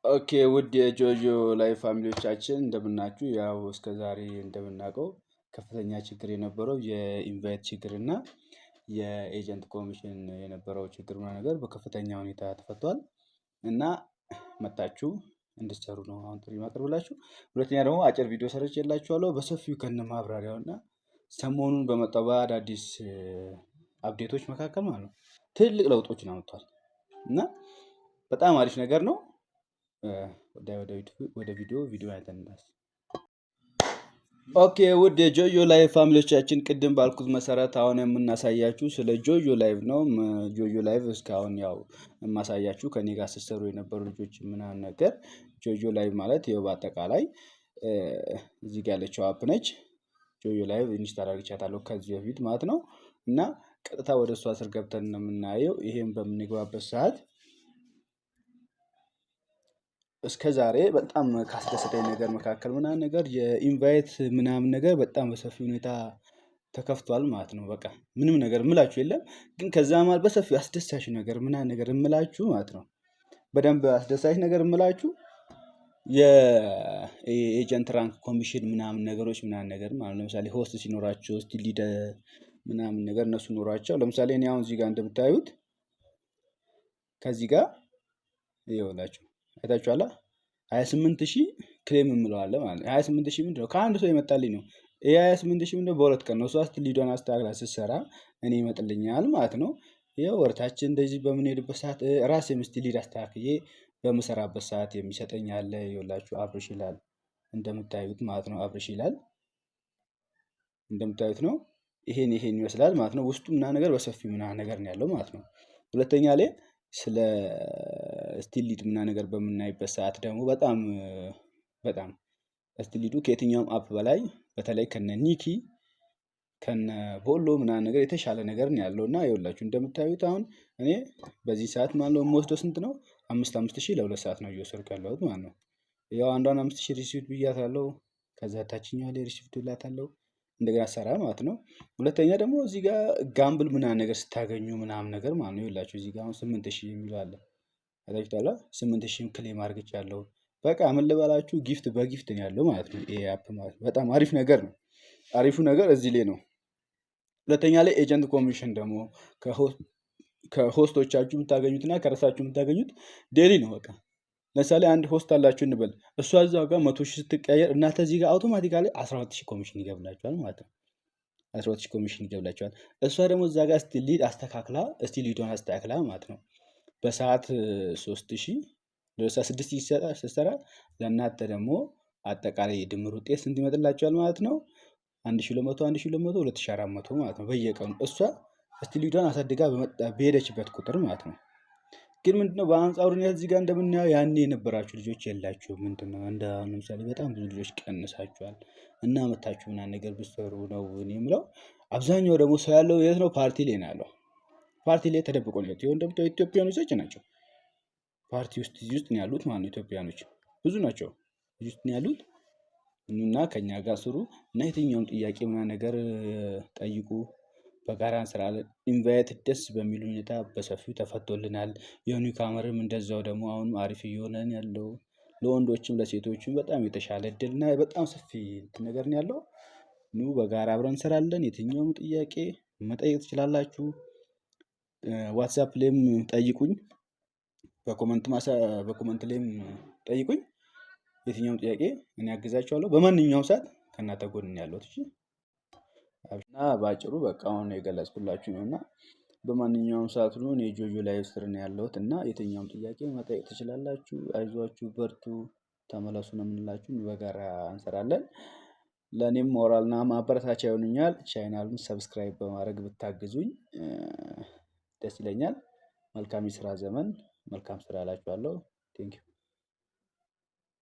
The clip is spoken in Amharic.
ኦኬ ውድ የጆጆ ላይ ፋሚሊዎቻችን እንደምናችሁ። ያው እስከ ዛሬ እንደምናውቀው ከፍተኛ ችግር የነበረው የኢንቫይት ችግር እና የኤጀንት ኮሚሽን የነበረው ችግር ነገር በከፍተኛ ሁኔታ ተፈቷል እና መጣችሁ እንድትሰሩ ነው አሁን ጥሪ ማቀርብላችሁ። ሁለተኛ ደግሞ አጭር ቪዲዮ ሰርቼላችኋለሁ በሰፊው ከነ ማብራሪያው እና ሰሞኑን በመጣው በአዳዲስ አፕዴቶች መካከል ማለት ነው ትልቅ ለውጦችን አመጥቷል እና በጣም አሪፍ ነገር ነው። ወደ ቪዲዮ አይተንዳስ። ኦኬ ውድ የጆጆ ላይቭ ፋሚሊዎቻችን ቅድም ባልኩት መሰረት አሁን የምናሳያችሁ ስለ ጆጆ ላይቭ ነው። ጆጆ ላይቭ እስካሁን ያው የማሳያችሁ ከኔ ጋር ስትሰሩ የነበሩ ልጆች ምናምን ነገር ጆጆ ላይቭ ማለት ይኸው በአጠቃላይ እዚህ ጋር ያለችው አፕ ነች። ጆጆ ላይቭ ኢንስታል አድርጌያታለሁ ከዚህ በፊት ማለት ነው እና ቀጥታ ወደ እሷ ስር ገብተን ነው የምናየው። ይሄን በምንገባበት ሰዓት እስከ ዛሬ በጣም ካስደሰተኝ ነገር መካከል ምናምን ነገር የኢንቫይት ምናምን ነገር በጣም በሰፊ ሁኔታ ተከፍቷል ማለት ነው። በቃ ምንም ነገር እምላችሁ የለም፣ ግን ከዛ መሀል በሰፊው አስደሳች ነገር ምናምን ነገር እምላችሁ ማለት ነው። በደንብ አስደሳች ነገር እምላችሁ የኤጀንት ራንክ ኮሚሽን ምናምን ነገሮች ምናምን ነገር ማለት ለምሳሌ ሆስት ሲኖራቸው ስቲል ሊደ ምናምን ነገር እነሱ ኖሯቸው ለምሳሌ እኔ አሁን እዚህ ጋር እንደምታዩት ከዚህ ጋር ይኸውላችሁ አይታችኋላ 28,000 ክሌም የምለዋለ ማለት ነው። 28,000 ምንድነው? ከአንድ ሰው የመጣልኝ ነው። ይሄ 28,000 ምንድነው? በሁለት ቀን ነው። ሶስት ሊዶን አስተካክላ ስትሰራ እኔ ይመጥልኛል ማለት ነው። ይኸው ወርታችን እንደዚህ በምንሄድበት ሰዓት ራሴ ምስቲ ሊድ አስተካክዬ በምሰራበት ሰዓት የሚሰጠኝ አለ። ይኸውላችሁ አብርሽ ይላል እንደምታዩት ማለት ነው። አብርሽ ይላል እንደምታዩት ነው። ይሄን ይመስላል ማለት ነው። ውስጡ ምናምን ነገር በሰፊው ምናምን ነገር ነው ያለው ማለት ነው። ሁለተኛ ላይ ስለ ስቲል ሊድ ምናምን ነገር በምናይበት ሰዓት ደግሞ በጣም ስቲል ሊዱ ከየትኛውም አፕ በላይ በተለይ ከነ ኒኪ ከነ ቦሎ ምናምን ነገር የተሻለ ነገር ነው ያለው እና ይኸውላችሁ እንደምታዩት አሁን እኔ በዚህ ሰዓት ማለት ነው የምወስደው ስንት ነው? 5,000 ለሁለት ሰዓት ነው እየወሰድኩ ያለሁት ማለት ነው። ያው አንዷን 5,000 ሪሲቭት ብያታለሁ። ከዛ ታችኛዋ ላይ ሪሲቭት ብላታለሁ እንደገና ሰራ ማለት ነው። ሁለተኛ ደግሞ እዚህ ጋር ጋምብል ምናምን ነገር ስታገኙ ምናምን ነገር ማለት ነው። ይኸውላችሁ እዚህ ጋር አሁን 8,000 የሚለው አለ። አይታችኋላ 8,000 ክሌም አድርጌያለሁ። በቃ ምን ልበላችሁ ጊፍት በጊፍት ነው ያለው ማለት ነው። ይሄ አፕ ማለት በጣም አሪፍ ነገር ነው። አሪፉ ነገር እዚህ ላይ ነው። ሁለተኛ ላይ ኤጀንት ኮሚሽን ደግሞ ከሆስቶቻችሁ የምታገኙትና ከራሳችሁ የምታገኙት ዴሊ ነው። በቃ ለምሳሌ አንድ ሆስት አላችሁ እንበል፣ እሷ እዛው ጋር 100,000 ስትቀየር እናንተ እዚህ ጋር አውቶማቲካሊ 12,000 ኮሚሽን ይገብላችኋል ማለት ነው። 12,000 ኮሚሽን ይገብላችኋል። እሷ ደግሞ እዛ ጋር ስቲል ሊድ አስተካክላ ማለት ነው በሰዓት 3,000 6,000 ስትሰራ ለእናንተ ደግሞ አጠቃላይ የድምር ውጤት ስንት ይመጥላችኋል ማለት ነው? 1,200 2,400 ማለት ነው በየቀኑ እሷ ስቲል ሊዷን አሳድጋ በሄደችበት ቁጥር ማለት ነው። ግን ምንድነው በአንጻሩነት እዚህ ጋር እንደምናየው ያኔ የነበራችሁ ልጆች የላችሁ። ምንድነው እንደ ለምሳሌ በጣም ብዙ ልጆች ቀንሳችኋል እና መታችሁ ምናምን ነገር ብትሰሩ ነው እኔ የምለው። አብዛኛው ደግሞ ሰው ያለው የት ነው? ፓርቲ ላይ ነው ያለው። ፓርቲ ላይ ተደብቆ ነው ያለው። እንደምታዩት ኢትዮጵያኖች ናቸው ፓርቲ ውስጥ እዚህ ውስጥ ነው ያሉት ማለት ነው። ኢትዮጵያኖች ብዙ ናቸው እዚህ ውስጥ ነው ያሉት እና ከኛ ጋር ስሩ እና የትኛውም ጥያቄ ምናምን ነገር ጠይቁ። በጋራ እንሰራለን። ኢንቫይት ደስ በሚል ሁኔታ በሰፊው ተፈቶልናል። የኒው ካመርም እንደዛው ደግሞ አሁንም አሪፍ እየሆነን ያለው ለወንዶችም ለሴቶችም በጣም የተሻለ እድልና በጣም ሰፊ ነገር ነው ያለው። ኑ በጋራ አብረን እንሰራለን። የትኛውም ጥያቄ መጠየቅ ትችላላችሁ። ዋትስአፕ ላይም ጠይቁኝ፣ በኮመንት ላይም ጠይቁኝ። የትኛውም ጥያቄ እኔ አግዛችኋለሁ። በማንኛውም ሰዓት ከእናንተ ጎን ነው ያለሁት። እሺ እና በአጭሩ በቃ አሁን የገለጽኩላችሁ ነው እና በማንኛውም ሰዓት ነው እኔ ጆጆ ላይቭ ስር ነው ያለሁት እና የትኛውም ጥያቄ መጠየቅ ትችላላችሁ። አይዟችሁ፣ በርቱ፣ ተመለሱ ነው የምንላችሁ። በጋራ እንሰራለን። ለእኔም ሞራልና ማበረታቻ ይሆኑኛል። ቻናሉን ሰብስክራይብ በማድረግ ብታግዙኝ ደስ ይለኛል። መልካም የስራ ዘመን፣ መልካም ስራ እላችኋለሁ። ቴንኪው